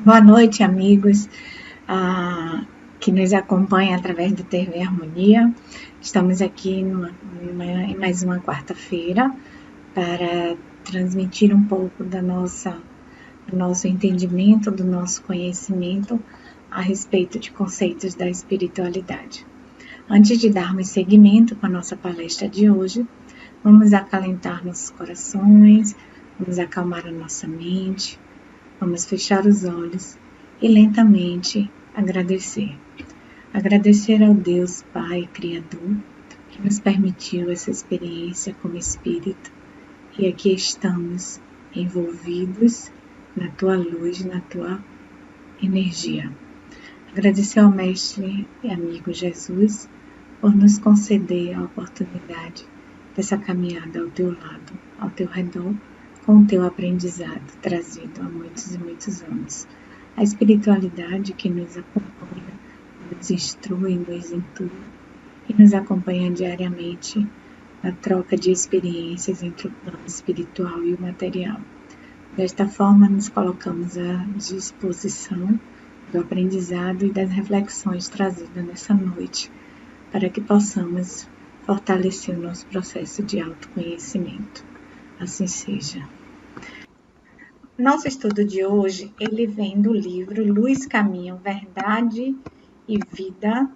Boa noite, amigos que nos acompanham através do TV Harmonia. Estamos aqui em mais uma quarta-feira para transmitir um pouco do nosso entendimento, do nosso conhecimento a respeito de conceitos da espiritualidade. Antes de darmos seguimento com a nossa palestra de hoje, vamos acalentar nossos corações, vamos acalmar a nossa mente, vamos fechar os olhos e lentamente agradecer. Agradecer ao Deus Pai Criador que nos permitiu essa experiência como espírito e aqui estamos envolvidos na tua luz, na tua energia. Agradecer ao Mestre e amigo Jesus por nos conceder a oportunidade dessa caminhada ao teu lado, ao teu redor, com o teu aprendizado trazido há muitos e muitos anos. A espiritualidade que nos acompanha, nos instrui, nos intui e nos acompanha diariamente na troca de experiências entre o plano espiritual e o material. Desta forma, nos colocamos à disposição do aprendizado e das reflexões trazidas nessa noite, para que possamos fortalecer o nosso processo de autoconhecimento. Assim seja. Nosso estudo de hoje, ele vem do livro Luz, Caminho, Verdade e Vida,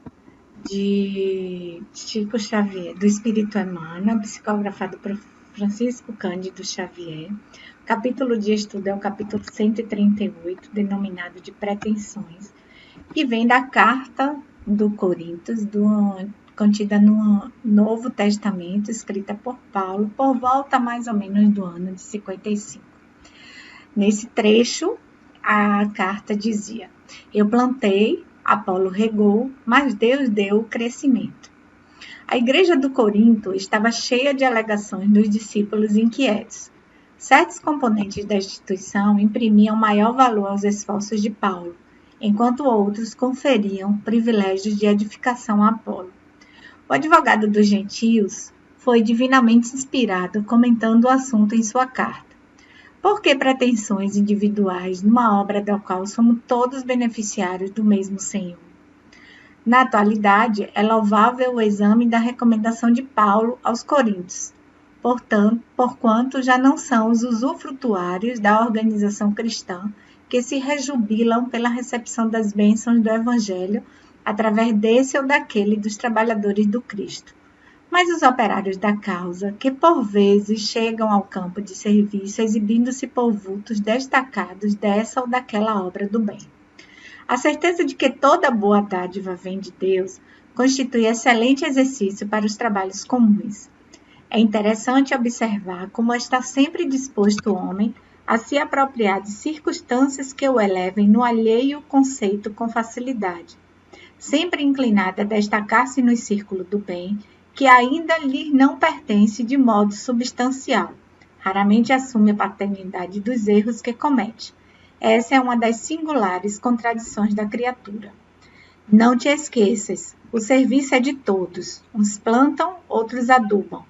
de Chico Xavier, do Espírito Emmanuel, psicografado por Francisco Cândido Xavier. O capítulo de estudo é o capítulo 138, denominado de Pretensões, que vem da Carta do Coríntios, contida no Novo Testamento, escrita por Paulo, por volta mais ou menos do ano de 55. Nesse trecho, a carta dizia: eu plantei, Apolo regou, mas Deus deu o crescimento. A igreja do Corinto estava cheia de alegações dos discípulos inquietos. Certos componentes da instituição imprimiam maior valor aos esforços de Paulo, enquanto outros conferiam privilégios de edificação a Apolo. O advogado dos gentios foi divinamente inspirado comentando o assunto em sua carta. Por que pretensões individuais numa obra da qual somos todos beneficiários do mesmo Senhor? Na atualidade, é louvável o exame da recomendação de Paulo aos Coríntios, porquanto já não são os usufrutuários da organização cristã que se rejubilam pela recepção das bênçãos do Evangelho através desse ou daquele dos trabalhadores do Cristo, mas os operários da causa, que por vezes chegam ao campo de serviço exibindo-se por vultos destacados dessa ou daquela obra do bem. A certeza de que toda boa dádiva vem de Deus constitui excelente exercício para os trabalhos comuns. É interessante observar como está sempre disposto o homem a se apropriar de circunstâncias que o elevem no alheio conceito com facilidade, sempre inclinado a destacar-se no círculo do bem, que ainda lhe não pertence de modo substancial. Raramente assume a paternidade dos erros que comete. Essa é uma das singulares contradições da criatura. Não te esqueças, o serviço é de todos. Uns plantam, outros adubam.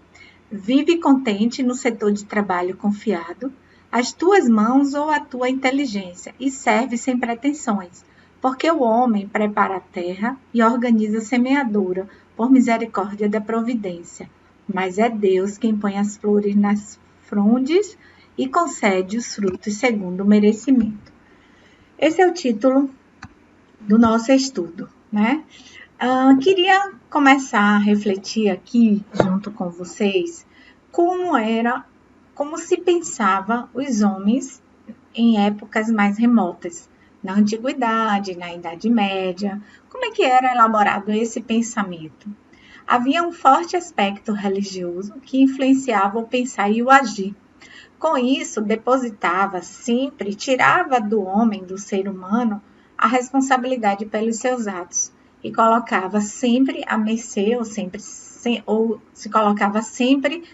Vive contente no setor de trabalho confiado, as tuas mãos ou a tua inteligência, e serve sem pretensões, porque o homem prepara a terra e organiza a semeadura, por misericórdia da providência, mas é Deus quem põe as flores nas frondes e concede os frutos segundo o merecimento. Esse é o título do nosso estudo, né? Queria começar a refletir aqui, junto com vocês, como se pensava os homens em épocas mais remotas, na Antiguidade, na Idade Média. Como é que era elaborado esse pensamento? Havia um forte aspecto religioso que influenciava o pensar e o agir. Com isso, tirava do homem, do ser humano, a responsabilidade pelos seus atos e colocava sempre à mercê, ou se colocava sempre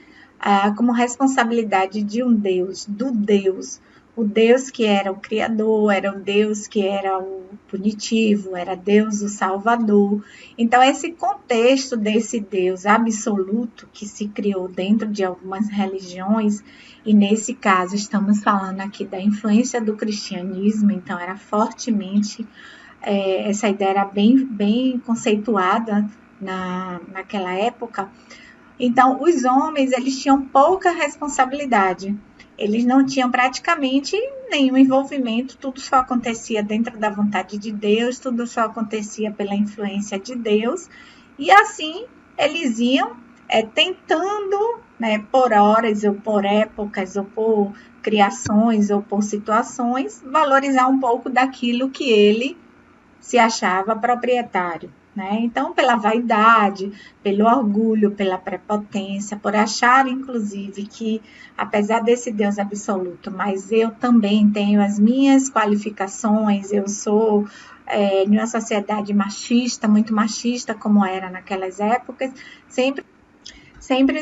como responsabilidade de um Deus, do Deus, o Deus que era o Criador, era o Deus que era o punitivo, era Deus o Salvador. Então, esse contexto desse Deus absoluto que se criou dentro de algumas religiões, e nesse caso estamos falando aqui da influência do cristianismo, então era fortemente, essa ideia era bem conceituada naquela época. Então, os homens, eles tinham pouca responsabilidade. Eles não tinham praticamente nenhum envolvimento, tudo só acontecia dentro da vontade de Deus, tudo só acontecia pela influência de Deus. E assim, eles iam tentando, né, por horas, ou por épocas, ou por criações, ou por situações, valorizar um pouco daquilo que ele se achava proprietário. Né? Então, pela vaidade, pelo orgulho, pela prepotência, por achar, inclusive, que apesar desse Deus absoluto, mas eu também tenho as minhas qualificações, eu sou em uma sociedade machista, muito machista, como era naquelas épocas, sempre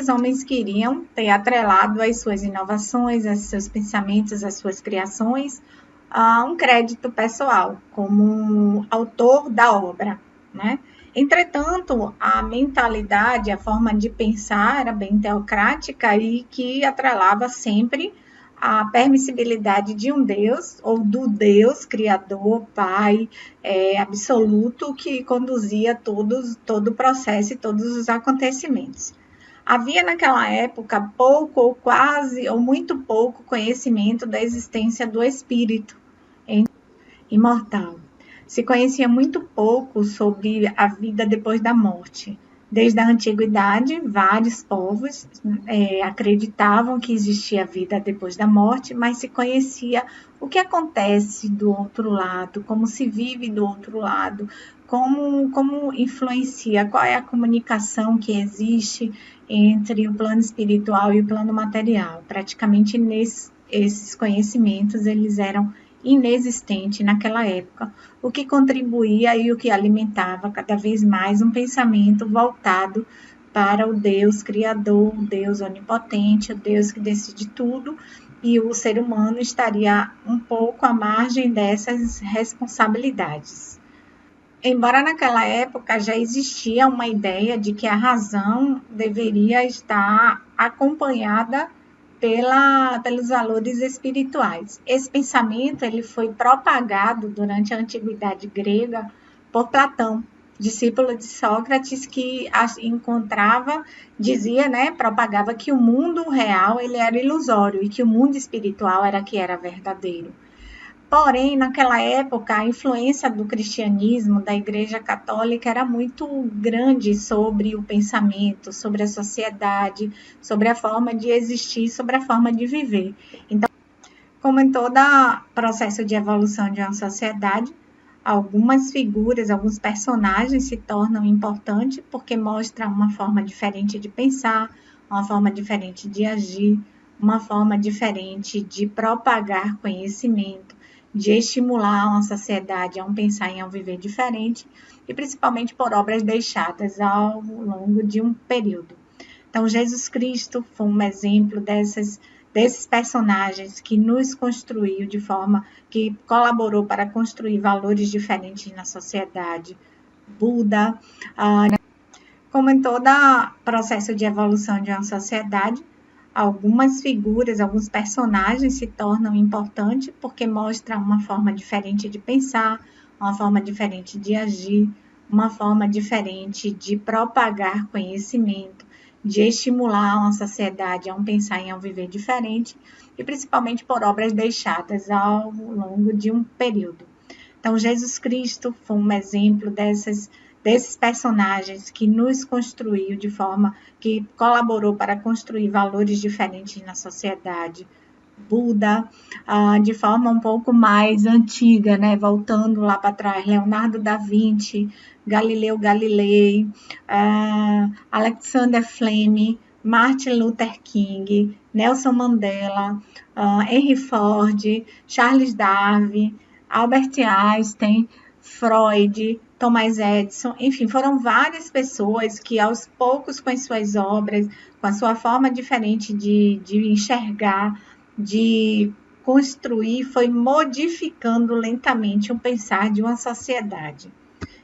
os homens queriam ter atrelado as suas inovações, os seus pensamentos, as suas criações, a um crédito pessoal, como autor da obra. Né? Entretanto, a mentalidade, a forma de pensar era bem teocrática e que atrelava sempre a permissibilidade de um Deus, ou do Deus criador, Pai, absoluto, que conduzia todo o processo e todos os acontecimentos. Havia naquela época pouco ou quase ou muito pouco conhecimento da existência do espírito imortal. Se conhecia muito pouco sobre a vida depois da morte. Desde a antiguidade, vários povos acreditavam que existia vida depois da morte, mas se conhecia o que acontece do outro lado, como se vive do outro lado, como influencia, qual é a comunicação que existe entre o plano espiritual e o plano material. Praticamente esses conhecimentos eles eram inexistentes naquela época, o que contribuía e o que alimentava cada vez mais um pensamento voltado para o Deus Criador, o Deus onipotente, o Deus que decide tudo, e o ser humano estaria um pouco à margem dessas responsabilidades. Embora naquela época já existia uma ideia de que a razão deveria estar acompanhada pelos valores espirituais. Esse pensamento ele foi propagado durante a antiguidade grega por Platão, discípulo de Sócrates, que encontrava, dizia, né, propagava que o mundo real ele era ilusório e que o mundo espiritual era que era verdadeiro. Porém, naquela época, a influência do cristianismo, da Igreja Católica, era muito grande sobre o pensamento, sobre a sociedade, sobre a forma de existir, sobre a forma de viver. Então, como em todo processo de evolução de uma sociedade, algumas figuras, alguns personagens se tornam importantes porque mostram uma forma diferente de pensar, uma forma diferente de agir, uma forma diferente de propagar conhecimento, de estimular uma sociedade a um pensar e a um viver diferente, e principalmente por obras deixadas ao longo de um período. Então, Jesus Cristo foi um exemplo desses personagens que nos construiu de forma que colaborou para construir valores diferentes na sociedade. Buda, como em todo processo de evolução de uma sociedade, algumas figuras, alguns personagens se tornam importantes porque mostram uma forma diferente de pensar, uma forma diferente de agir, uma forma diferente de propagar conhecimento, de estimular uma sociedade a um pensar e a um viver diferente, e principalmente por obras deixadas ao longo de um período. Então, Jesus Cristo foi um exemplo desses personagens que nos construiu de forma que colaborou para construir valores diferentes na sociedade. Buda, de forma um pouco mais antiga, né? Voltando lá para trás, Leonardo da Vinci, Galileu Galilei, Alexander Fleming, Martin Luther King, Nelson Mandela, Henry Ford, Charles Darwin, Albert Einstein, Freud, Thomas Edison, enfim, foram várias pessoas que aos poucos com as suas obras, com a sua forma diferente de enxergar, de construir, foi modificando lentamente o pensar de uma sociedade.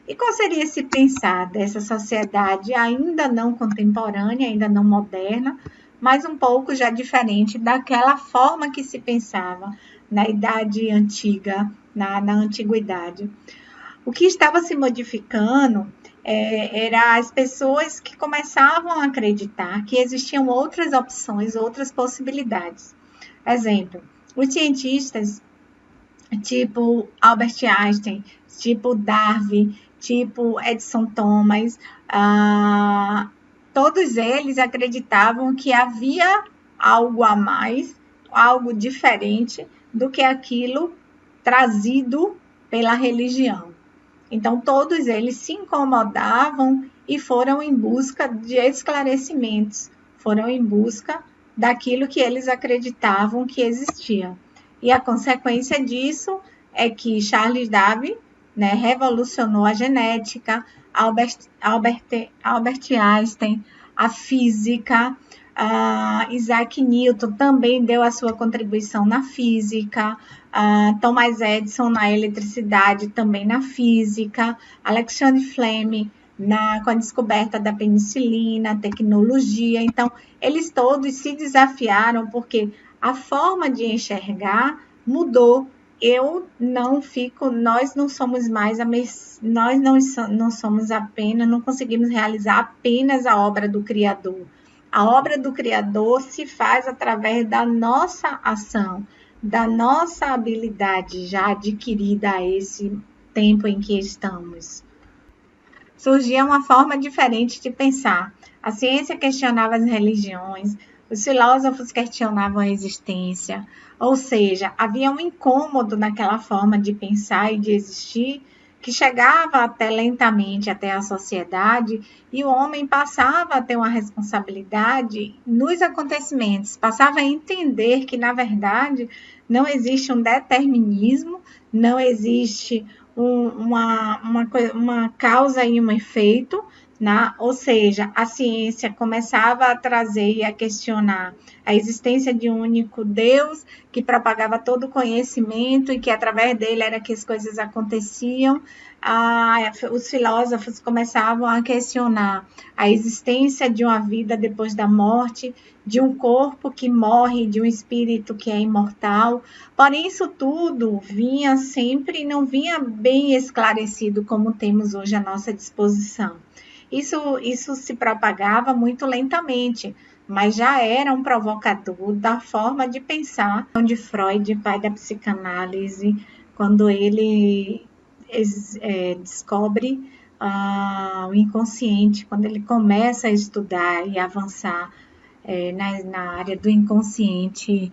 E qual seria esse pensar dessa sociedade ainda não contemporânea, ainda não moderna, mas um pouco já diferente daquela forma que se pensava na idade antiga, na antiguidade? O que estava se modificando era as pessoas que começavam a acreditar que existiam outras opções, outras possibilidades. Exemplo, os cientistas tipo Albert Einstein, tipo Darwin, tipo Edison Thomas, todos eles acreditavam que havia algo a mais, algo diferente do que aquilo trazido pela religião. Então, todos eles se incomodavam e foram em busca de esclarecimentos, foram em busca daquilo que eles acreditavam que existia. E a consequência disso é que Charles Darwin, né, revolucionou a genética, Albert Einstein, a física, Isaac Newton também deu a sua contribuição na física, Thomas Edison na eletricidade, também na física, Alexander Fleming com a descoberta da penicilina, tecnologia. Então, eles todos se desafiaram porque a forma de enxergar mudou. Nós não somos mais, nós não somos apenas, não conseguimos realizar apenas a obra do Criador. A obra do Criador se faz através da nossa ação, da nossa habilidade já adquirida a esse tempo em que estamos. Surgia uma forma diferente de pensar. A ciência questionava as religiões, os filósofos questionavam a existência, ou seja, havia um incômodo naquela forma de pensar e de existir que chegava até lentamente até a sociedade e o homem passava a ter uma responsabilidade nos acontecimentos, passava a entender que, na verdade, não existe um determinismo, não existe uma causa e um efeito, ou seja, a ciência começava a trazer e a questionar a existência de um único Deus que propagava todo o conhecimento e que através dele era que as coisas aconteciam. Os filósofos começavam a questionar a existência de uma vida depois da morte, de um corpo que morre, de um espírito que é imortal. Porém, isso tudo vinha sempre e não vinha bem esclarecido como temos hoje à nossa disposição. Isso se propagava muito lentamente, mas já era um provocador da forma de pensar de Freud, pai da psicanálise, quando ele descobre o inconsciente, quando ele começa a estudar e avançar na área do inconsciente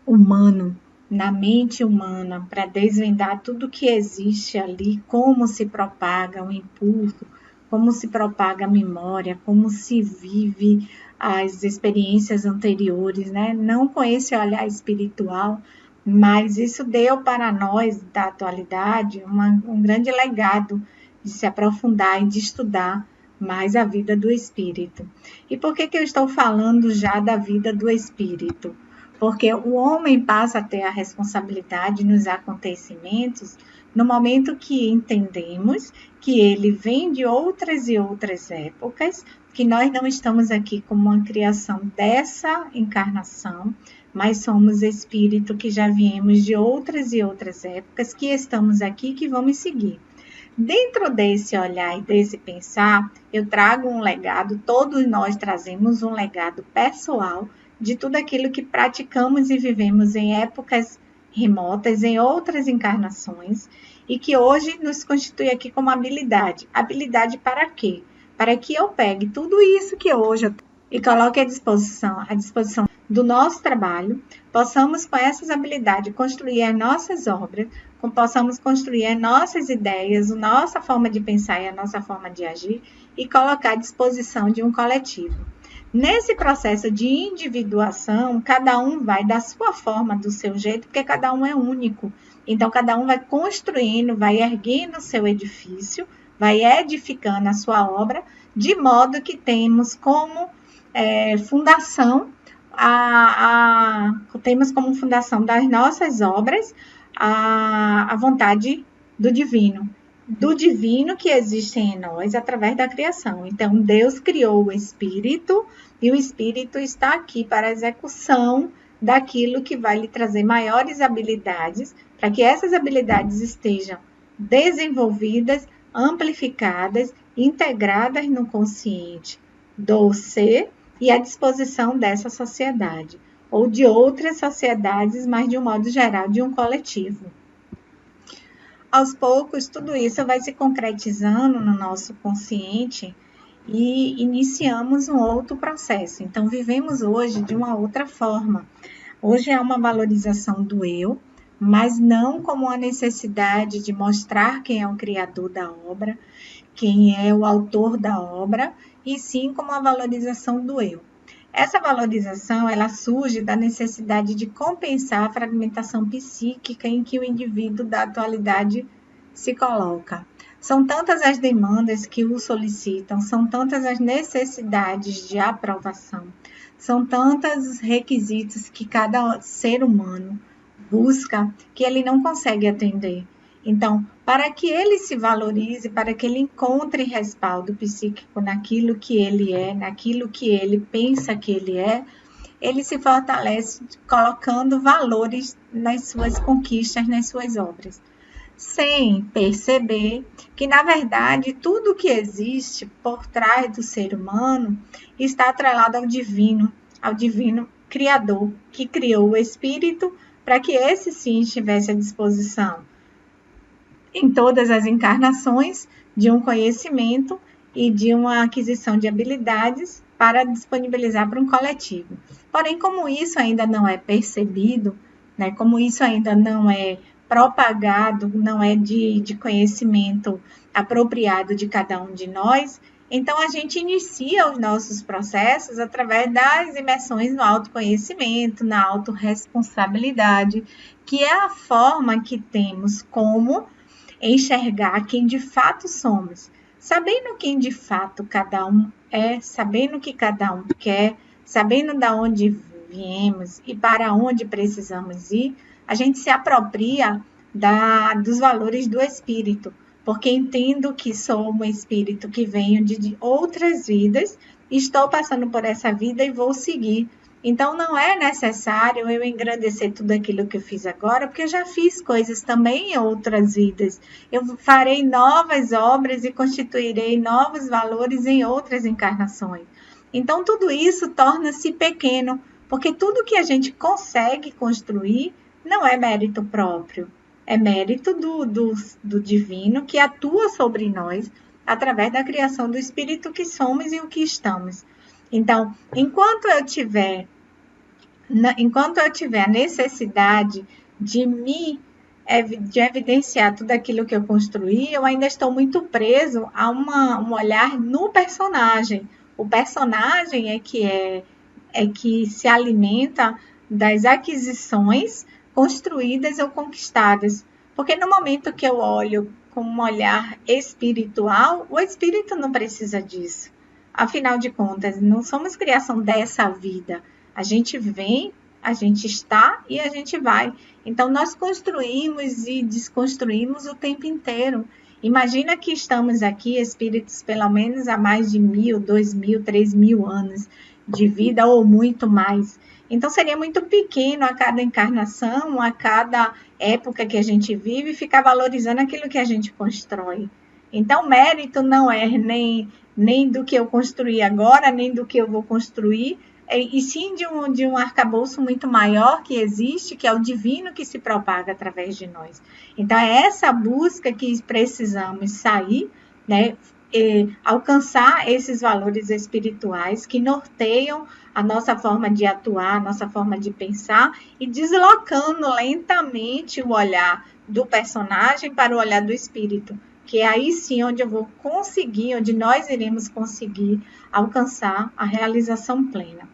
humano, na mente humana, para desvendar tudo que existe ali, como se propaga o impulso, como se propaga a memória, como se vive as experiências anteriores, né? Não com esse olhar espiritual, mas isso deu para nós, da atualidade, um grande legado de se aprofundar e de estudar mais a vida do espírito. E por que eu estou falando já da vida do espírito? Porque o homem passa a ter a responsabilidade nos acontecimentos no momento que entendemos que ele vem de outras e outras épocas, que nós não estamos aqui como uma criação dessa encarnação, mas somos espírito que já viemos de outras e outras épocas, que estamos aqui, que vamos seguir. Dentro desse olhar e desse pensar, eu trago um legado, todos nós trazemos um legado pessoal de tudo aquilo que praticamos e vivemos em épocas remotas, em outras encarnações, e que hoje nos constitui aqui como habilidade. Habilidade para quê? Para que eu pegue tudo isso que hoje eu e coloque à disposição do nosso trabalho, possamos com essas habilidades construir as nossas obras, possamos construir as nossas ideias, a nossa forma de pensar e a nossa forma de agir e colocar à disposição de um coletivo. Nesse processo de individuação, cada um vai da sua forma, do seu jeito, porque cada um é único. Então, cada um vai construindo, vai erguendo o seu edifício, vai edificando a sua obra, de modo que temos como fundação temos como fundação das nossas obras a vontade do divino que existe em nós através da criação. Então, Deus criou o Espírito e o Espírito está aqui para a execução daquilo que vai lhe trazer maiores habilidades, para que essas habilidades estejam desenvolvidas, amplificadas, integradas no consciente do ser e à disposição dessa sociedade, ou de outras sociedades, mas de um modo geral, de um coletivo. Aos poucos, tudo isso vai se concretizando no nosso consciente e iniciamos um outro processo. Então, vivemos hoje de uma outra forma. Hoje é uma valorização do eu, mas não como a necessidade de mostrar quem é o criador da obra, quem é o autor da obra, e sim como a valorização do eu. Essa valorização, ela surge da necessidade de compensar a fragmentação psíquica em que o indivíduo da atualidade se coloca. São tantas as demandas que o solicitam, são tantas as necessidades de aprovação, são tantos os requisitos que cada ser humano busca que ele não consegue atender. Então, para que ele se valorize, para que ele encontre respaldo psíquico naquilo que ele é, naquilo que ele pensa que ele é, ele se fortalece colocando valores nas suas conquistas, nas suas obras, sem perceber que, na verdade, tudo que existe por trás do ser humano está atrelado ao divino criador, que criou o espírito para que esse sim estivesse à disposição em todas as encarnações de um conhecimento e de uma aquisição de habilidades para disponibilizar para um coletivo. Porém, como isso ainda não é percebido, né, como isso ainda não é propagado, não é de conhecimento apropriado de cada um de nós, então a gente inicia os nossos processos através das imersões no autoconhecimento, na autorresponsabilidade, que é a forma que temos como enxergar quem de fato somos, sabendo quem de fato cada um é, sabendo o que cada um quer, sabendo de onde viemos e para onde precisamos ir, a gente se apropria dos valores do espírito, porque entendo que sou um espírito que venho de outras vidas, estou passando por essa vida e vou seguir. Então, não é necessário eu engrandecer tudo aquilo que eu fiz agora, porque eu já fiz coisas também em outras vidas. Eu farei novas obras e constituirei novos valores em outras encarnações. Então, tudo isso torna-se pequeno, porque tudo que a gente consegue construir não é mérito próprio, é mérito do divino que atua sobre nós através da criação do espírito que somos e o que estamos. Então, enquanto eu tiver a necessidade de evidenciar tudo aquilo que eu construí, eu ainda estou muito preso a um olhar no personagem. O personagem é que se alimenta das aquisições construídas ou conquistadas. Porque no momento que eu olho com um olhar espiritual, o espírito não precisa disso. Afinal de contas, não somos criação dessa vida. A gente vem, a gente está e a gente vai. Então, nós construímos e desconstruímos o tempo inteiro. Imagina que estamos aqui, espíritos, pelo menos há mais de 1.000, 2.000, 3.000 anos de vida ou muito mais. Então, seria muito pequeno a cada encarnação, a cada época que a gente vive, ficar valorizando aquilo que a gente constrói. Então, mérito não é nem do que eu construí agora, nem do que eu vou construir, e sim de um arcabouço muito maior que existe, que é o divino que se propaga através de nós. Então, é essa busca que precisamos sair, né? Alcançar esses valores espirituais que norteiam a nossa forma de atuar, a nossa forma de pensar, e deslocando lentamente o olhar do personagem para o olhar do espírito, que é aí sim onde eu vou conseguir, onde nós iremos conseguir alcançar a realização plena.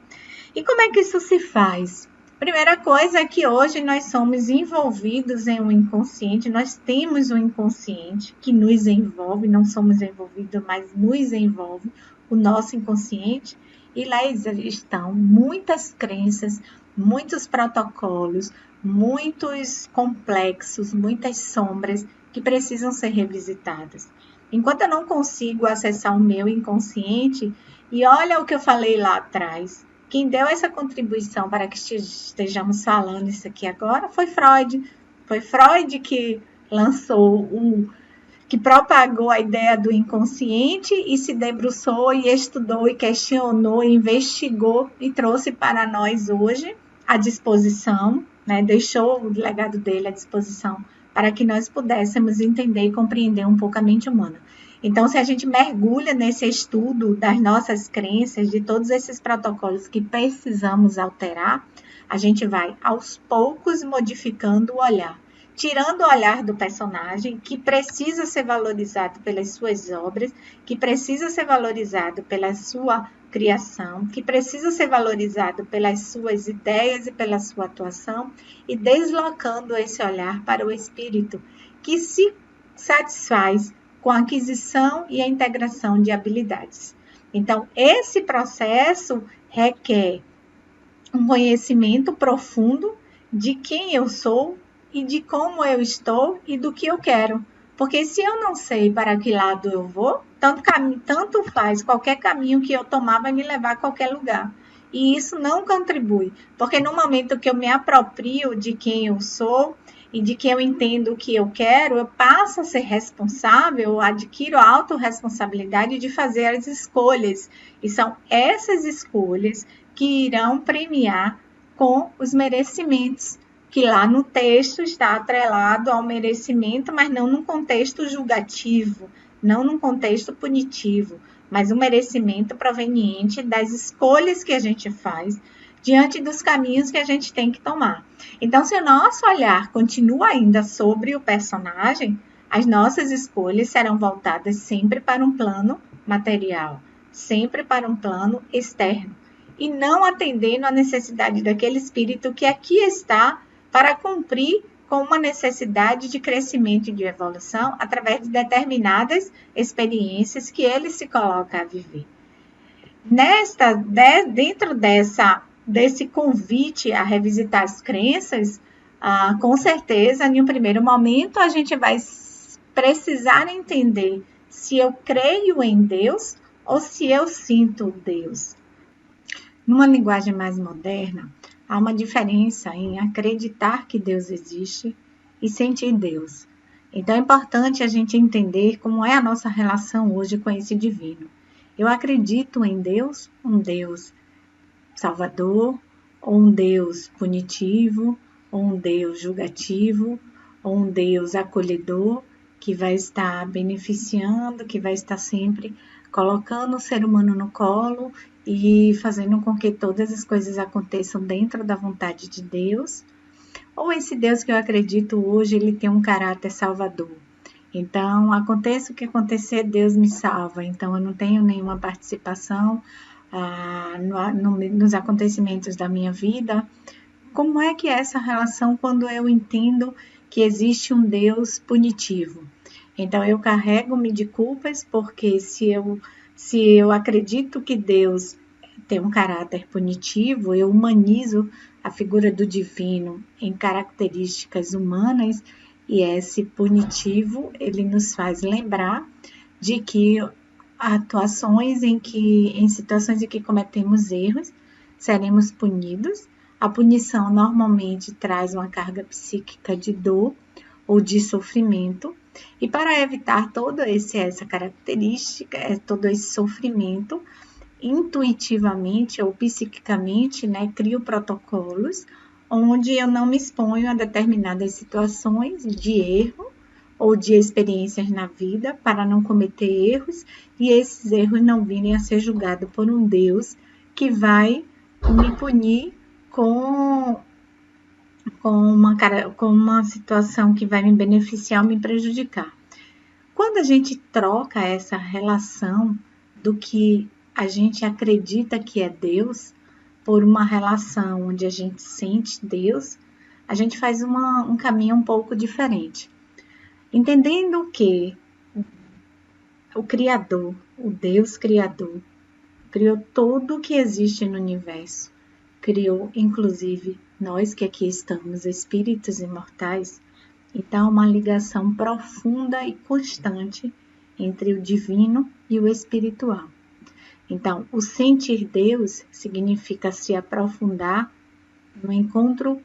E como é que isso se faz? Primeira coisa é que hoje nós somos envolvidos em um inconsciente, nós temos um inconsciente que nos envolve, não somos envolvidos, mas nos envolve, o nosso inconsciente, e lá estão muitas crenças, muitos protocolos, muitos complexos, muitas sombras que precisam ser revisitadas. Enquanto eu não consigo acessar o meu inconsciente, e olha o que eu falei lá atrás, quem deu essa contribuição para que estejamos falando isso aqui agora foi Freud. Foi Freud que lançou que propagou a ideia do inconsciente e se debruçou e estudou e questionou, e investigou e trouxe para nós hoje à disposição, né? Deixou o legado dele à disposição para que nós pudéssemos entender e compreender um pouco a mente humana. Então, se a gente mergulha nesse estudo das nossas crenças, de todos esses protocolos que precisamos alterar, a gente vai aos poucos modificando o olhar, tirando o olhar do personagem, que precisa ser valorizado pelas suas obras, que precisa ser valorizado pela sua criação, que precisa ser valorizado pelas suas ideias e pela sua atuação, e deslocando esse olhar para o espírito, que se satisfaz com a aquisição e a integração de habilidades. Então, esse processo requer um conhecimento profundo de quem eu sou e de como eu estou e do que eu quero. Porque se eu não sei para que lado eu vou, tanto faz, qualquer caminho que eu tomar vai me levar a qualquer lugar. E isso não contribui, porque no momento que eu me aproprio de quem eu sou e de que eu entendo o que eu quero, eu passo a ser responsável, eu adquiro a autorresponsabilidade de fazer as escolhas. E são essas escolhas que irão premiar com os merecimentos, que lá no texto está atrelado ao merecimento, mas não num contexto julgativo, não num contexto punitivo, mas um merecimento proveniente das escolhas que a gente faz diante dos caminhos que a gente tem que tomar. Então, se o nosso olhar continua ainda sobre o personagem, as nossas escolhas serão voltadas sempre para um plano material, sempre para um plano externo, e não atendendo à necessidade daquele espírito que aqui está para cumprir com uma necessidade de crescimento e de evolução através de determinadas experiências que ele se coloca a viver. Dentro desse convite a revisitar as crenças, com certeza, em um primeiro momento, a gente vai precisar entender se eu creio em Deus ou se eu sinto Deus. Numa linguagem mais moderna, há uma diferença em acreditar que Deus existe e sentir Deus. Então é importante a gente entender como é a nossa relação hoje com esse divino. Eu acredito em Deus, um Deus salvador, ou um Deus punitivo, ou um Deus julgativo, ou um Deus acolhedor, que vai estar beneficiando, que vai estar sempre colocando o ser humano no colo e fazendo com que todas as coisas aconteçam dentro da vontade de Deus. Ou esse Deus que eu acredito hoje, ele tem um caráter salvador. Então, aconteça o que acontecer, Deus me salva. Então, eu não tenho nenhuma participação nos acontecimentos da minha vida. Como é que é essa relação quando eu entendo que existe um Deus punitivo? Então, eu carrego-me de culpas, porque se eu acredito que Deus tem um caráter punitivo, eu humanizo a figura do divino em características humanas, e esse punitivo, ele nos faz lembrar de que em situações em que cometemos erros, seremos punidos. A punição normalmente traz uma carga psíquica de dor ou de sofrimento, e para evitar toda essa característica, todo esse sofrimento, intuitivamente ou psiquicamente, crio protocolos onde eu não me exponho a determinadas situações de erro ou de experiências na vida para não cometer erros, e esses erros não virem a ser julgados por um Deus que vai me punir com uma situação que vai me beneficiar ou me prejudicar. Quando a gente troca essa relação do que a gente acredita que é Deus por uma relação onde a gente sente Deus, a gente faz um caminho um pouco diferente. Entendendo que o Criador, o Deus Criador, criou tudo o que existe no universo, criou, inclusive, nós que aqui estamos, espíritos imortais. Então, uma ligação profunda e constante entre o divino e o espiritual. Então, o sentir Deus significa se aprofundar no encontro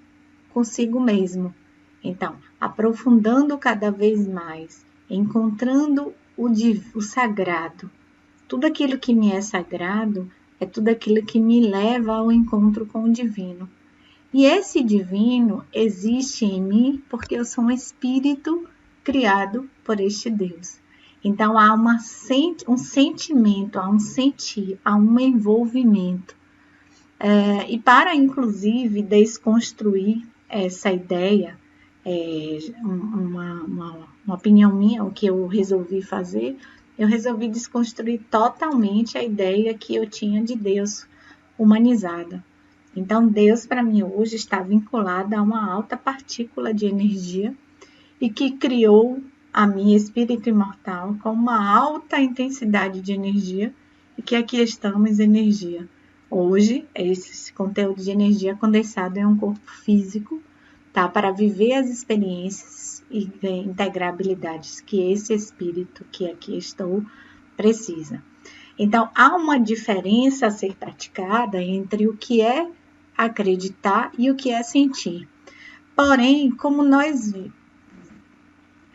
consigo mesmo. Então, aprofundando cada vez mais, encontrando o sagrado. Tudo aquilo que me é sagrado é tudo aquilo que me leva ao encontro com o divino. E esse divino existe em mim porque eu sou um espírito criado por este Deus. Então há um sentimento, há um sentir, há um envolvimento. E para, inclusive, desconstruir essa ideia, uma opinião minha, o que eu resolvi fazer, eu resolvi desconstruir totalmente a ideia que eu tinha de Deus humanizada. Então, Deus, para mim, hoje está vinculado a uma alta partícula de energia e que criou a mim, espírito imortal, com uma alta intensidade de energia e que aqui estamos, energia. Hoje, esse conteúdo de energia condensado em um corpo físico, tá? Para viver as experiências e integrar habilidades que esse espírito que aqui estou precisa. Então, há uma diferença a ser praticada entre o que é acreditar e o que é sentir. Porém, como nós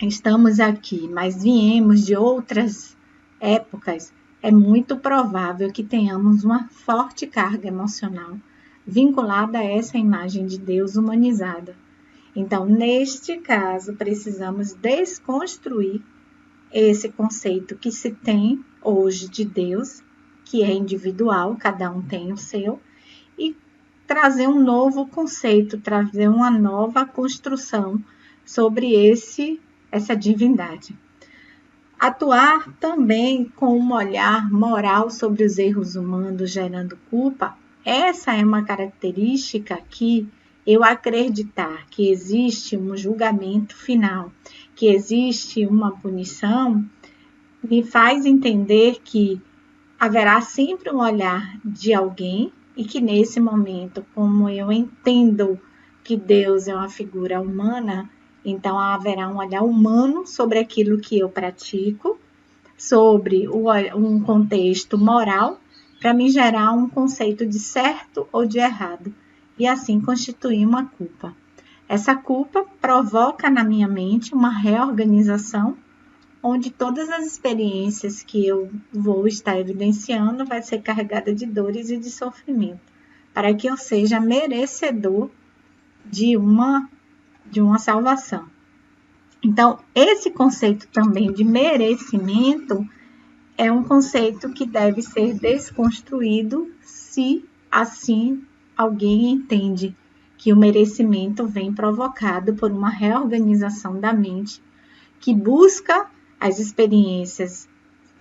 estamos aqui, mas viemos de outras épocas, é muito provável que tenhamos uma forte carga emocional vinculada a essa imagem de Deus humanizada. Então, neste caso, precisamos desconstruir esse conceito que se tem hoje de Deus, que é individual, cada um tem o seu, e trazer um novo conceito, trazer uma nova construção sobre essa divindade. Atuar também com um olhar moral sobre os erros humanos gerando culpa, essa é uma característica que eu acreditar que existe um julgamento final, que existe uma punição, me faz entender que haverá sempre um olhar de alguém e que nesse momento, como eu entendo que Deus é uma figura humana, então haverá um olhar humano sobre aquilo que eu pratico, sobre um contexto moral, para me gerar um conceito de certo ou de errado, e assim constituir uma culpa. Essa culpa provoca na minha mente uma reorganização, onde todas as experiências que eu vou estar evidenciando vai ser carregada de dores e de sofrimento, para que eu seja merecedor de uma salvação. Então, esse conceito também de merecimento é um conceito que deve ser desconstruído se assim alguém entende que o merecimento vem provocado por uma reorganização da mente que busca as experiências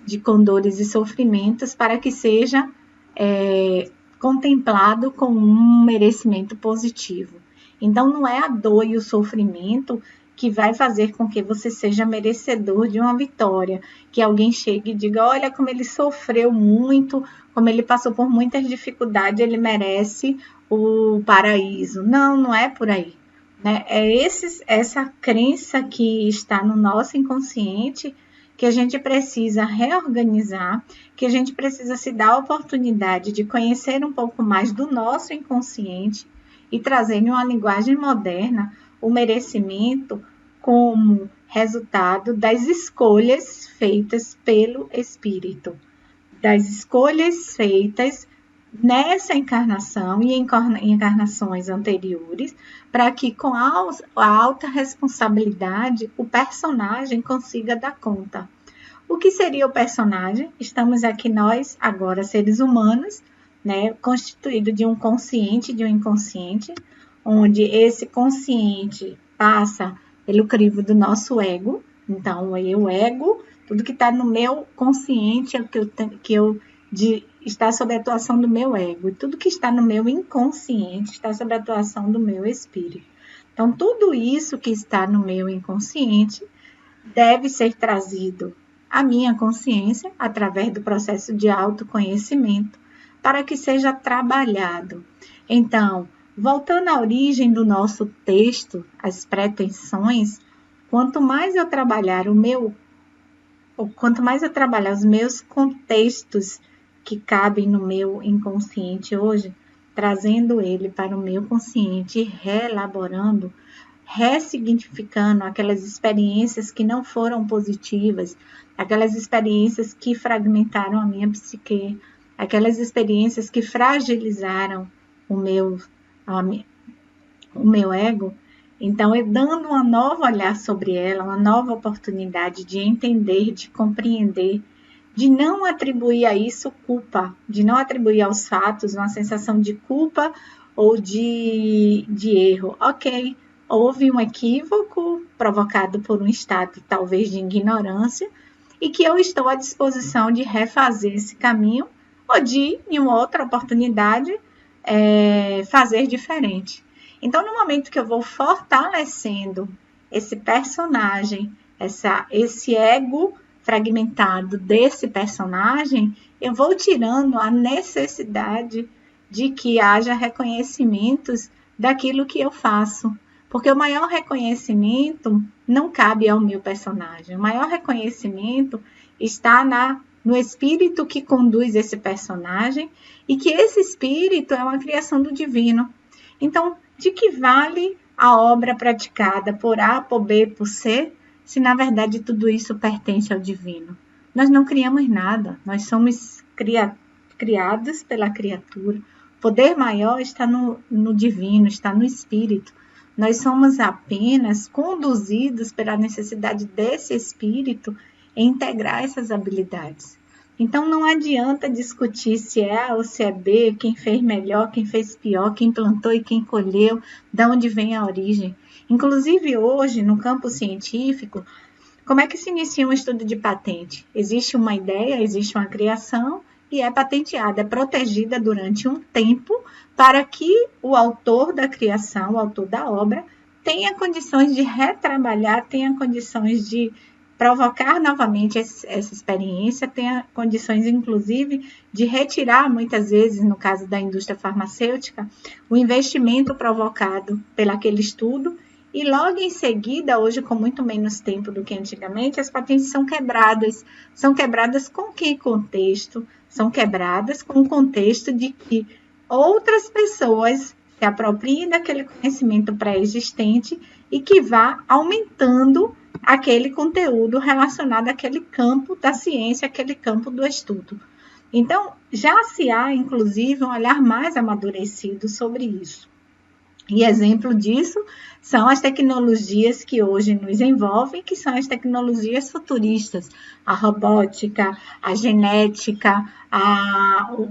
de dores e sofrimentos para que seja contemplado com um merecimento positivo. Então, não é a dor e o sofrimento que vai fazer com que você seja merecedor de uma vitória, que alguém chegue e diga, olha como ele sofreu muito, como ele passou por muitas dificuldades, ele merece o paraíso. Não, não é por aí. Né? É essa crença que está no nosso inconsciente que a gente precisa reorganizar, que a gente precisa se dar a oportunidade de conhecer um pouco mais do nosso inconsciente e trazer em uma linguagem moderna o merecimento como resultado das escolhas feitas pelo espírito, das escolhas feitas nessa encarnação e em encarnações anteriores, para que com a alta responsabilidade o personagem consiga dar conta. O que seria o personagem? Estamos aqui nós, agora seres humanos, né, constituído de um consciente e de um inconsciente, onde esse consciente passa pelo crivo do nosso ego. Então, o ego, tudo que está no meu consciente é o está sob a atuação do meu ego. E tudo que está no meu inconsciente está sob a atuação do meu espírito. Então, tudo isso que está no meu inconsciente deve ser trazido à minha consciência através do processo de autoconhecimento para que seja trabalhado. Então, voltando à origem do nosso texto, as pretensões, quanto mais eu trabalhar os meus contextos que cabem no meu inconsciente hoje, trazendo ele para o meu consciente e reelaborando, ressignificando aquelas experiências que não foram positivas, aquelas experiências que fragmentaram a minha psique, aquelas experiências que fragilizaram o meu ego. Então, eu dando um novo olhar sobre ela, uma nova oportunidade de entender, de compreender, de não atribuir a isso culpa, de não atribuir aos fatos uma sensação de culpa ou de erro. Ok, houve um equívoco provocado por um estado talvez de ignorância e que eu estou à disposição de refazer esse caminho ou de, em uma outra oportunidade, fazer diferente. Então, no momento que eu vou fortalecendo esse personagem, esse ego fragmentado desse personagem, eu vou tirando a necessidade de que haja reconhecimentos daquilo que eu faço. Porque o maior reconhecimento não cabe ao meu personagem. O maior reconhecimento está no espírito que conduz esse personagem e que esse espírito é uma criação do divino. Então, de que vale a obra praticada por A, por B, por C, se na verdade tudo isso pertence ao divino? Nós não criamos nada, nós somos criados pela criatura. O poder maior está no divino, está no espírito. Nós somos apenas conduzidos pela necessidade desse espírito em integrar essas habilidades. Então, não adianta discutir se é A ou se é B, quem fez melhor, quem fez pior, quem plantou e quem colheu, de onde vem a origem. Inclusive, hoje, no campo científico, como é que se inicia um estudo de patente? Existe uma ideia, existe uma criação e é patenteada, é protegida durante um tempo para que o autor da criação, o autor da obra, tenha condições de retrabalhar, tenha condições de provocar novamente essa experiência, tenha condições, inclusive, de retirar, muitas vezes, no caso da indústria farmacêutica, o investimento provocado pelaquele estudo, e logo em seguida, hoje com muito menos tempo do que antigamente, as patentes são quebradas. São quebradas com que contexto? São quebradas com o contexto de que outras pessoas se apropriem daquele conhecimento pré-existente e que vá aumentando aquele conteúdo relacionado àquele campo da ciência, aquele campo do estudo. Então, já se há, inclusive, um olhar mais amadurecido sobre isso. E exemplo disso são as tecnologias que hoje nos envolvem, que são as tecnologias futuristas, a robótica, a genética,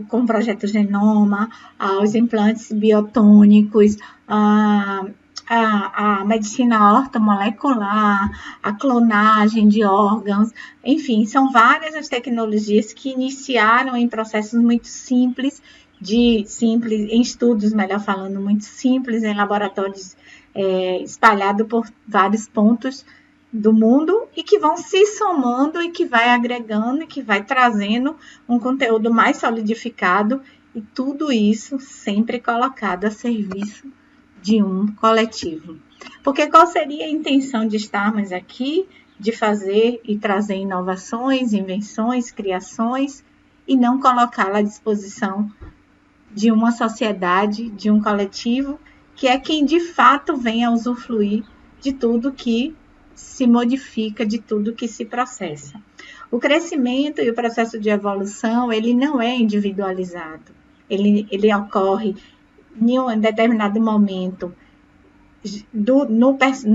com o projeto Genoma, os implantes biotônicos, a medicina ortomolecular, a clonagem de órgãos, enfim, são várias as tecnologias que iniciaram em processos muito simples, em estudos, melhor falando, muito simples, em laboratórios espalhados por vários pontos do mundo e que vão se somando e que vai agregando e que vai trazendo um conteúdo mais solidificado e tudo isso sempre colocado a serviço de um coletivo. Porque qual seria a intenção de estarmos aqui, de fazer e trazer inovações, invenções, criações e não colocá-la à disposição de uma sociedade, de um coletivo, que é quem de fato vem a usufruir de tudo que se modifica, de tudo que se processa. O crescimento e o processo de evolução, ele não é individualizado. Ele ocorre em um determinado momento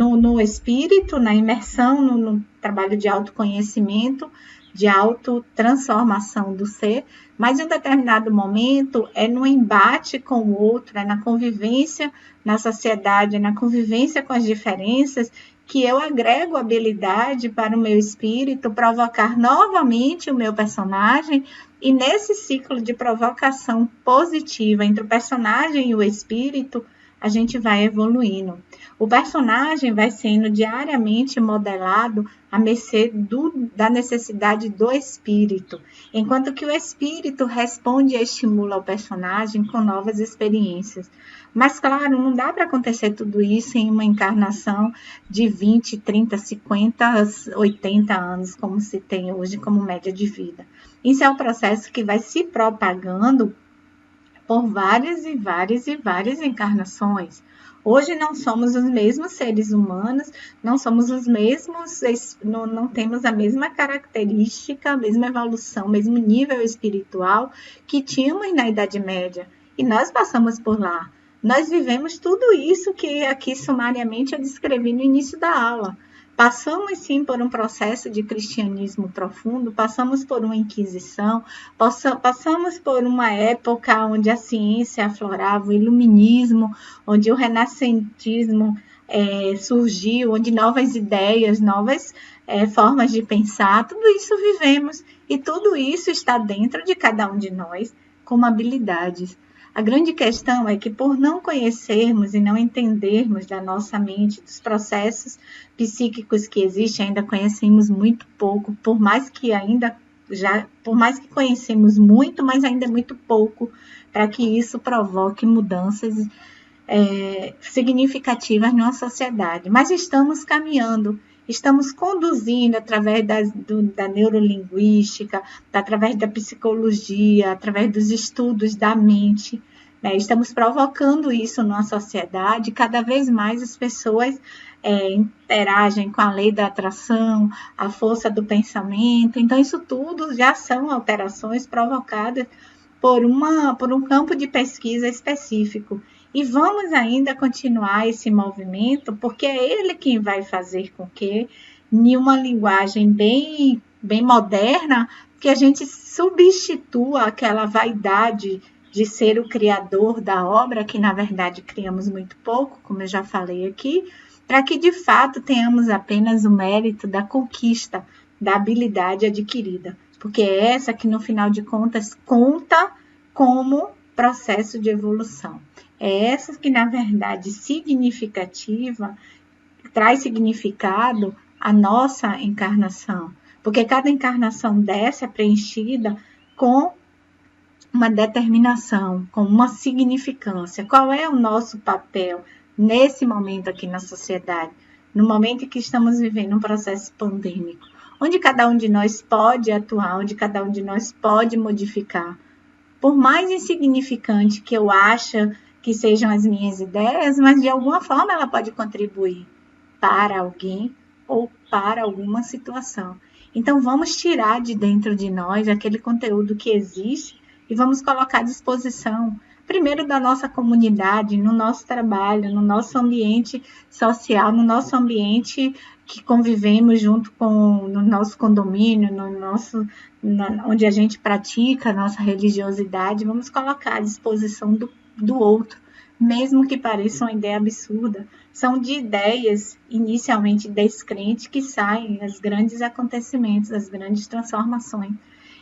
no espírito, na imersão, no trabalho de autoconhecimento, de autotransformação do ser, mas em um determinado momento é no embate com o outro, é na convivência na sociedade, é na convivência com as diferenças, que eu agrego habilidade para o meu espírito provocar novamente o meu personagem, e nesse ciclo de provocação positiva entre o personagem e o espírito, a gente vai evoluindo. O personagem vai sendo diariamente modelado à mercê da necessidade do espírito, enquanto que o espírito responde e estimula o personagem com novas experiências. Mas, claro, não dá para acontecer tudo isso em uma encarnação de 20, 30, 50, 80 anos, como se tem hoje como média de vida. Isso é um processo que vai se propagando por várias e várias e várias encarnações. Hoje não somos os mesmos seres humanos, não somos os mesmos, não temos a mesma característica, a mesma evolução, o mesmo nível espiritual que tínhamos na Idade Média. E nós passamos por lá. Nós vivemos tudo isso que aqui sumariamente eu descrevi no início da aula. Passamos sim por um processo de cristianismo profundo, passamos por uma inquisição, passamos por uma época onde a ciência aflorava, o iluminismo, onde o renascentismo surgiu, onde novas ideias, novas formas de pensar, tudo isso vivemos e tudo isso está dentro de cada um de nós como habilidades. A grande questão é que, por não conhecermos e não entendermos da nossa mente, dos processos psíquicos que existem, ainda conhecemos muito pouco, por mais que conhecemos muito, mas ainda é muito pouco para que isso provoque mudanças significativas na sociedade. Mas estamos caminhando. Estamos conduzindo através da neurolinguística, através da psicologia, através dos estudos da mente. Né? Estamos provocando isso na sociedade. Cada vez mais as pessoas interagem com a lei da atração, a força do pensamento. Então, isso tudo já são alterações provocadas por um campo de pesquisa específico. E vamos ainda continuar esse movimento, porque é ele quem vai fazer com que, em uma linguagem bem moderna, que a gente substitua aquela vaidade de ser o criador da obra, que na verdade criamos muito pouco, como eu já falei aqui, para que de fato tenhamos apenas o mérito da conquista, da habilidade adquirida, porque é essa que no final de contas conta como processo de evolução. É essa que, na verdade, significativa, traz significado à nossa encarnação. Porque cada encarnação dessa é preenchida com uma determinação, com uma significância. Qual é o nosso papel nesse momento aqui na sociedade? No momento em que estamos vivendo um processo pandêmico, onde cada um de nós pode atuar, onde cada um de nós pode modificar. Por mais insignificante que eu ache que sejam as minhas ideias, mas de alguma forma ela pode contribuir para alguém ou para alguma situação. Então, vamos tirar de dentro de nós aquele conteúdo que existe e vamos colocar à disposição, primeiro da nossa comunidade, no nosso trabalho, no nosso ambiente social, no nosso ambiente que convivemos junto no nosso condomínio, onde a gente pratica a nossa religiosidade, vamos colocar à disposição do outro, mesmo que pareça uma ideia absurda. São de ideias inicialmente descrentes que saem os grandes acontecimentos, as grandes transformações.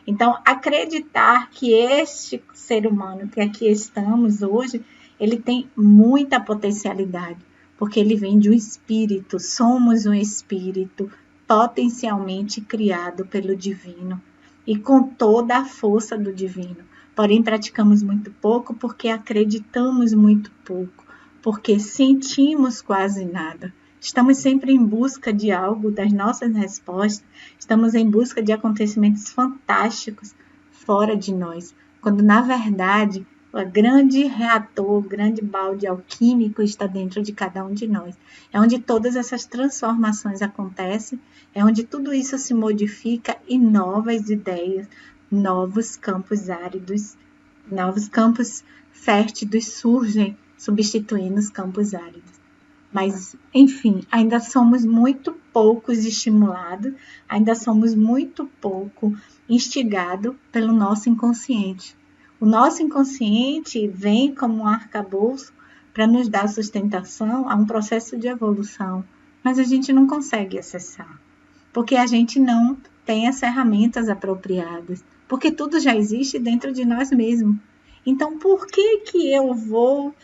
Então, acreditar que este ser humano que aqui estamos hoje, ele tem muita potencialidade, porque ele vem de um espírito, somos um espírito potencialmente criado pelo divino e com toda a força do divino. Porém, praticamos muito pouco porque acreditamos muito pouco, porque sentimos quase nada. Estamos sempre em busca de algo, das nossas respostas, estamos em busca de acontecimentos fantásticos fora de nós, quando na verdade o grande reator, o grande balde alquímico está dentro de cada um de nós. É onde todas essas transformações acontecem, é onde tudo isso se modifica e novas ideias, novos campos áridos, novos campos férteis surgem, substituindo os campos áridos. Mas, enfim, ainda somos muito poucos estimulados, ainda somos muito pouco instigados pelo nosso inconsciente. O nosso inconsciente vem como um arcabouço para nos dar sustentação a um processo de evolução, mas a gente não consegue acessar, porque a gente não tem as ferramentas apropriadas, porque tudo já existe dentro de nós mesmos. Então, por que eu vou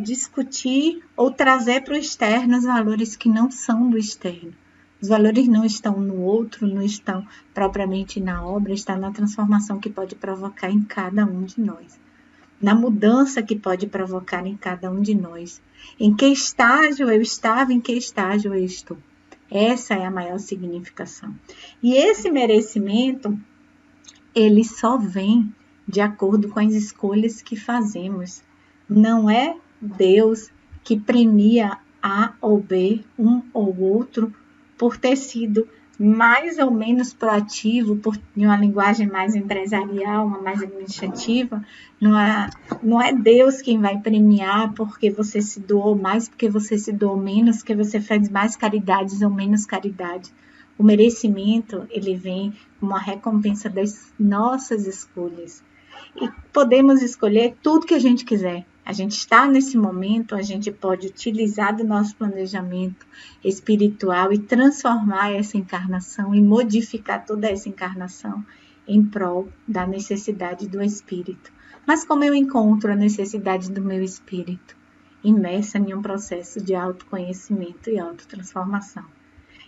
discutir ou trazer para o externo os valores que não são do externo. Os valores não estão no outro, não estão propriamente na obra, está na transformação que pode provocar em cada um de nós. Na mudança que pode provocar em cada um de nós. Em que estágio eu estava, em que estágio eu estou. Essa é a maior significação. E esse merecimento, ele só vem de acordo com as escolhas que fazemos. Não é Deus que premia A ou B, um ou outro, por ter sido mais ou menos proativo, por uma linguagem mais empresarial, uma mais administrativa. Não é Deus quem vai premiar porque você se doou mais, porque você se doou menos, que você fez mais caridades ou menos caridades. O merecimento, ele vem como uma recompensa das nossas escolhas. E podemos escolher tudo que a gente quiser. A gente está nesse momento, a gente pode utilizar do nosso planejamento espiritual e transformar essa encarnação e modificar toda essa encarnação em prol da necessidade do espírito. Mas como eu encontro a necessidade do meu espírito? Imersa em um processo de autoconhecimento e autotransformação.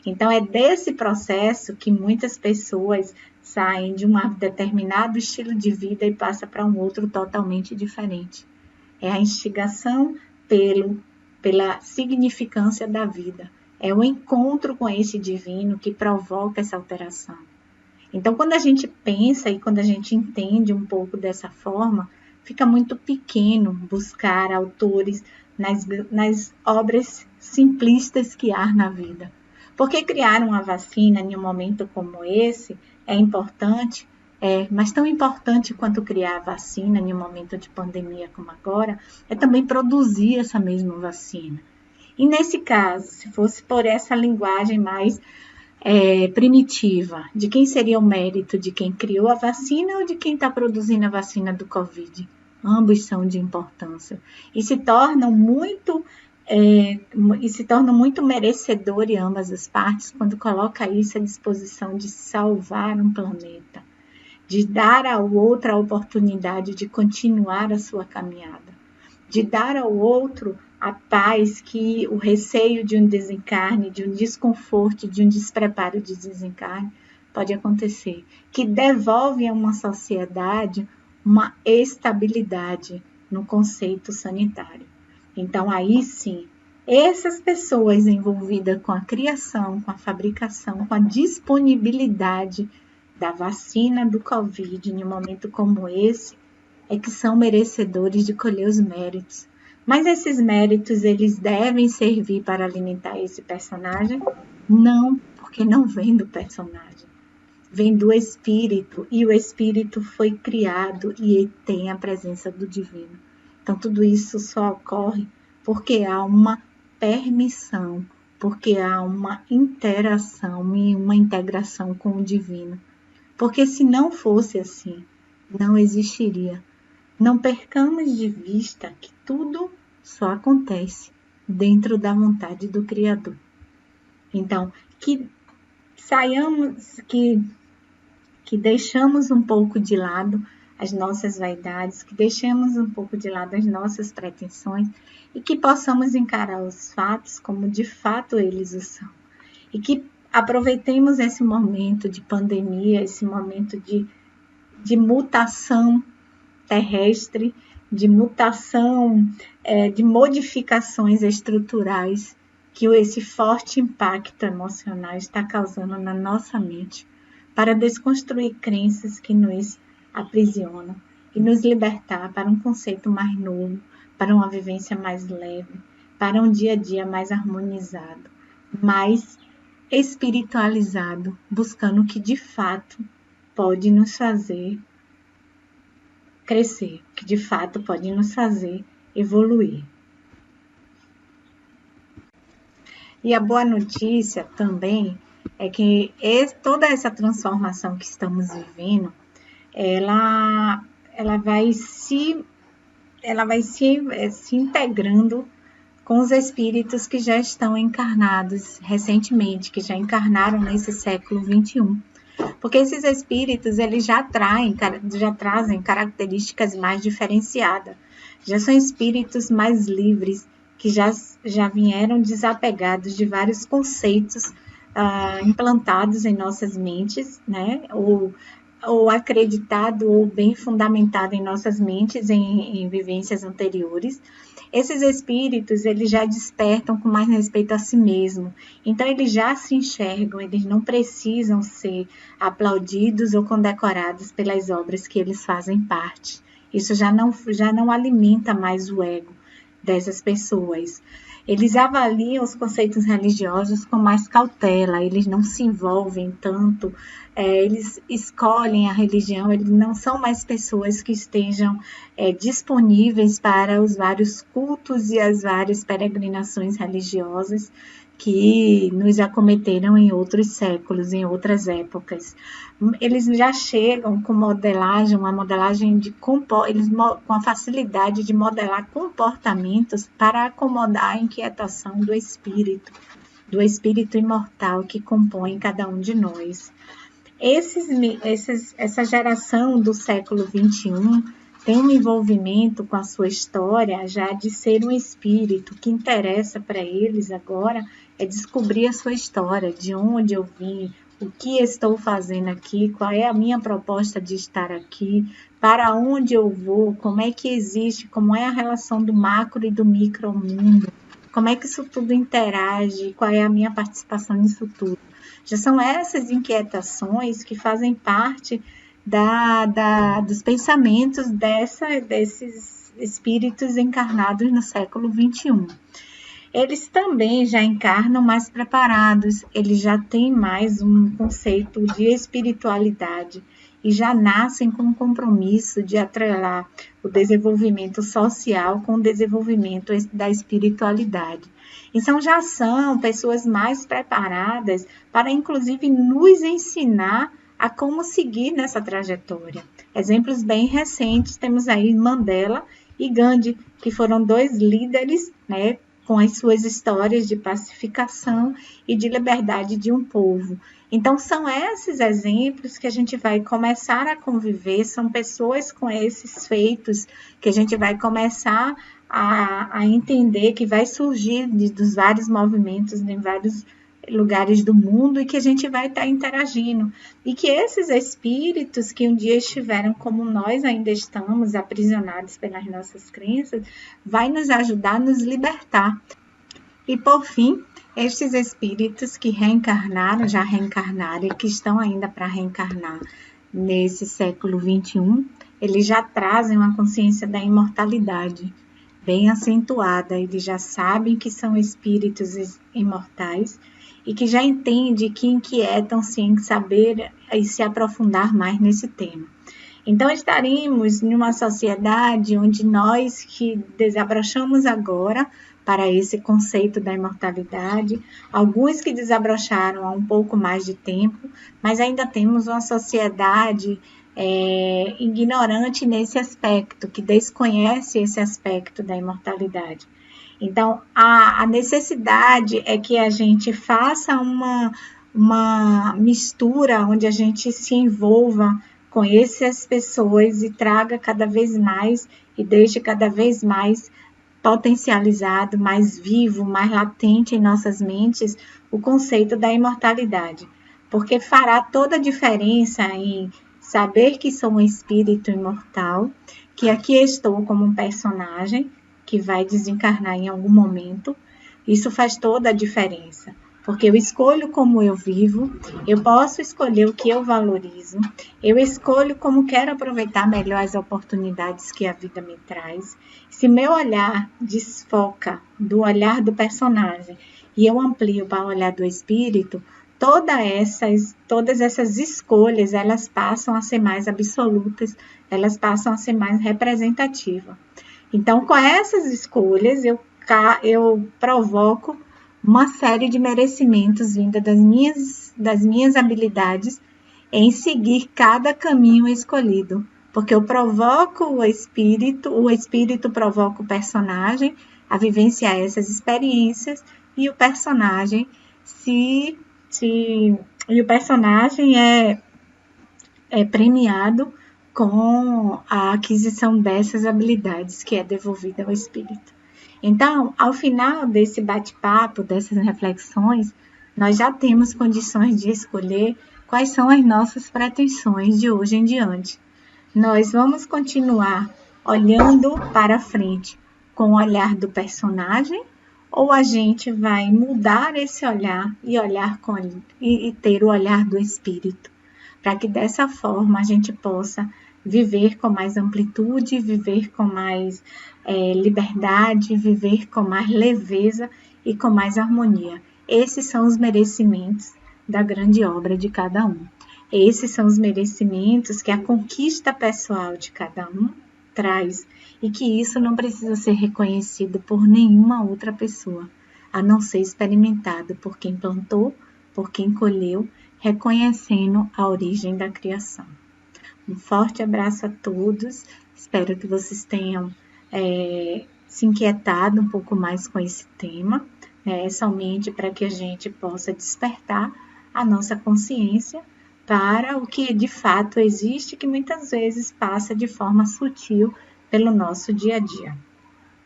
Então, é desse processo que muitas pessoas saem de um determinado estilo de vida e passam para um outro totalmente diferente. É a instigação pela significância da vida. É o encontro com esse divino que provoca essa alteração. Então, quando a gente pensa e quando a gente entende um pouco dessa forma, fica muito pequeno buscar autores nas obras simplistas que há na vida. Porque criar uma vacina em um momento como esse é importante, mas tão importante quanto criar a vacina em um momento de pandemia como agora, é também produzir essa mesma vacina. E nesse caso, se fosse por essa linguagem mais primitiva, de quem seria o mérito de quem criou a vacina ou de quem está produzindo a vacina do Covid? Ambos são de importância e se tornam muito merecedores ambas as partes quando coloca isso à disposição de salvar um planeta, de dar ao outro a oportunidade de continuar a sua caminhada, de dar ao outro a paz que o receio de um desencarne, de um desconforto, de um despreparo de desencarne pode acontecer, que devolve a uma sociedade uma estabilidade no conceito sanitário. Então, aí sim, essas pessoas envolvidas com a criação, com a fabricação, com a disponibilidade da vacina do Covid em um momento como esse, é que são merecedores de colher os méritos. Mas esses méritos, eles devem servir para alimentar esse personagem? Não, porque não vem do personagem. Vem do Espírito, e o Espírito foi criado e tem a presença do Divino. Então, tudo isso só ocorre porque há uma permissão, porque há uma interação e uma integração com o Divino. Porque se não fosse assim, não existiria. Não percamos de vista que tudo só acontece dentro da vontade do Criador. Então, que saiamos, que deixamos um pouco de lado as nossas vaidades, que deixemos um pouco de lado as nossas pretensões e que possamos encarar os fatos como de fato eles o são. E que aproveitemos esse momento de pandemia, esse momento de mutação terrestre, de mutação, de modificações estruturais que esse forte impacto emocional está causando na nossa mente, para desconstruir crenças que nos aprisionam e nos libertar para um conceito mais novo, para uma vivência mais leve, para um dia a dia mais harmonizado, mais espiritualizado, buscando o que de fato pode nos fazer crescer, que de fato pode nos fazer evoluir. E a boa notícia também é que toda essa transformação que estamos vivendo, ela vai se integrando com os espíritos que já estão encarnados recentemente, que já encarnaram nesse século XXI. Porque esses espíritos, eles já trazem características mais diferenciadas. já são espíritos mais livres, que já vieram desapegados de vários conceitos implantados em nossas mentes, né? Ou acreditado ou bem fundamentado em nossas mentes em vivências anteriores. Esses espíritos, eles já despertam com mais respeito a si mesmo. Então, eles já se enxergam, eles não precisam ser aplaudidos ou condecorados pelas obras que eles fazem parte. Isso já não alimenta mais o ego dessas pessoas. Eles avaliam os conceitos religiosos com mais cautela, eles não se envolvem tanto, eles escolhem a religião, eles não são mais pessoas que estejam disponíveis para os vários cultos e as várias peregrinações religiosas que nos acometeram em outros séculos, em outras épocas. Eles já chegam com modelagem, uma modelagem eles com a facilidade de modelar comportamentos para acomodar a inquietação do espírito imortal que compõe cada um de nós. Essa geração do século XXI tem um envolvimento com a sua história já de ser um espírito. O que interessa para eles agora é descobrir a sua história, de onde eu vim, o que estou fazendo aqui, qual é a minha proposta de estar aqui, para onde eu vou, como é que existe, como é a relação do macro e do micro mundo, como é que isso tudo interage, qual é a minha participação nisso tudo. Já são essas inquietações que fazem parte dos pensamentos desses espíritos encarnados no século XXI. Eles também já encarnam mais preparados, eles já têm mais um conceito de espiritualidade e já nascem com o compromisso de atrelar o desenvolvimento social com o desenvolvimento da espiritualidade. Então, já são pessoas mais preparadas para, inclusive, nos ensinar a como seguir nessa trajetória. Exemplos bem recentes, temos aí Mandela e Gandhi, que foram dois líderes, né, com as suas histórias de pacificação e de liberdade de um povo. Então, são esses exemplos que a gente vai começar a conviver, são pessoas com esses feitos que a gente vai começar a entender que vai surgir dos vários movimentos em vários lugares do mundo e que a gente vai estar interagindo. E que esses espíritos que um dia estiveram como nós ainda estamos, aprisionados pelas nossas crenças, vai nos ajudar a nos libertar. E por fim, estes espíritos que reencarnaram, já reencarnaram e que estão ainda para reencarnar nesse século XXI, eles já trazem uma consciência da imortalidade bem acentuada, eles já sabem que são espíritos imortais e que já entendem, que inquietam-se em saber e se aprofundar mais nesse tema. Então, estaremos em uma sociedade onde nós que desabrochamos agora para esse conceito da imortalidade, alguns que desabrocharam há um pouco mais de tempo, mas ainda temos uma sociedade ignorante nesse aspecto, que desconhece esse aspecto da imortalidade. Então, a necessidade é que a gente faça uma mistura onde a gente se envolva com essas pessoas e traga cada vez mais e deixe cada vez mais potencializado, mais vivo, mais latente em nossas mentes o conceito da imortalidade, porque fará toda a diferença em saber que sou um espírito imortal, que aqui estou como um personagem que vai desencarnar em algum momento. Isso faz toda a diferença, porque eu escolho como eu vivo, eu posso escolher o que eu valorizo, eu escolho como quero aproveitar melhor as oportunidades que a vida me traz. Se meu olhar desfoca do olhar do personagem e eu amplio para o olhar do espírito, todas essas escolhas, elas passam a ser mais absolutas, elas passam a ser mais representativas. Então, com essas escolhas, eu provoco uma série de merecimentos vinda das minhas habilidades em seguir cada caminho escolhido. Porque eu provoco o espírito provoca o personagem a vivenciar essas experiências e o personagem é premiado com a aquisição dessas habilidades que é devolvida ao espírito. Então, ao final desse bate-papo, dessas reflexões, nós já temos condições de escolher quais são as nossas pretensões de hoje em diante. Nós vamos continuar olhando para frente com o olhar do personagem, ou a gente vai mudar esse olhar e ter o olhar do espírito, para que dessa forma a gente possa viver com mais amplitude, viver com mais liberdade, viver com mais leveza e com mais harmonia. Esses são os merecimentos da grande obra de cada um. Esses são os merecimentos que a conquista pessoal de cada um traz, e que isso não precisa ser reconhecido por nenhuma outra pessoa, a não ser experimentado por quem plantou, por quem colheu, reconhecendo a origem da criação. Um forte abraço a todos, espero que vocês tenham se inquietado um pouco mais com esse tema, somente para que a gente possa despertar a nossa consciência para o que de fato existe, que muitas vezes passa de forma sutil pelo nosso dia a dia,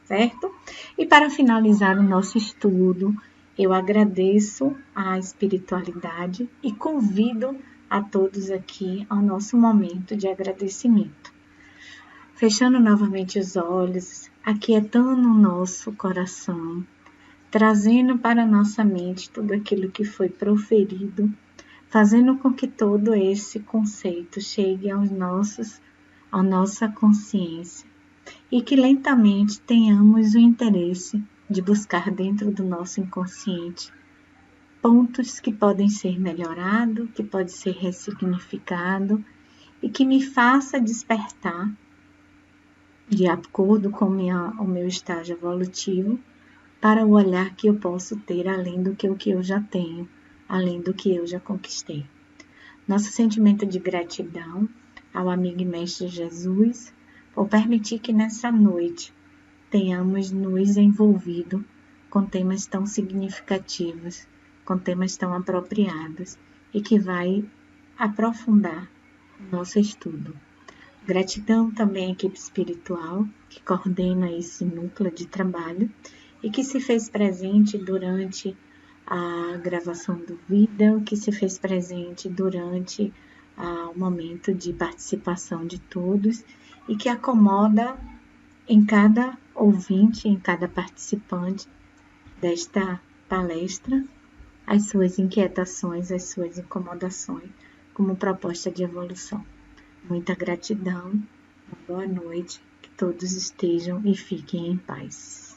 certo? E para finalizar o nosso estudo, eu agradeço a espiritualidade e convido a todos aqui ao nosso momento de agradecimento. Fechando novamente os olhos, aquietando o nosso coração, trazendo para a nossa mente tudo aquilo que foi proferido, fazendo com que todo esse conceito chegue à nossa consciência e que lentamente tenhamos o interesse de buscar dentro do nosso inconsciente pontos que podem ser melhorados, que podem ser ressignificados e que me faça despertar de acordo com o meu estágio evolutivo para o olhar que eu posso ter além do que eu já tenho, além do que eu já conquistei. Nosso sentimento de gratidão ao amigo e mestre Jesus por permitir que nessa noite tenhamos nos envolvido com temas tão significativos, com temas tão apropriados e que vai aprofundar o nosso estudo. Gratidão também à equipe espiritual que coordena esse núcleo de trabalho e que se fez presente durante a gravação do vídeo, que se fez presente durante o momento de participação de todos e que acomoda em cada ouvinte, em cada participante desta palestra, as suas inquietações, as suas incomodações, como proposta de evolução. Muita gratidão, uma boa noite, que todos estejam e fiquem em paz.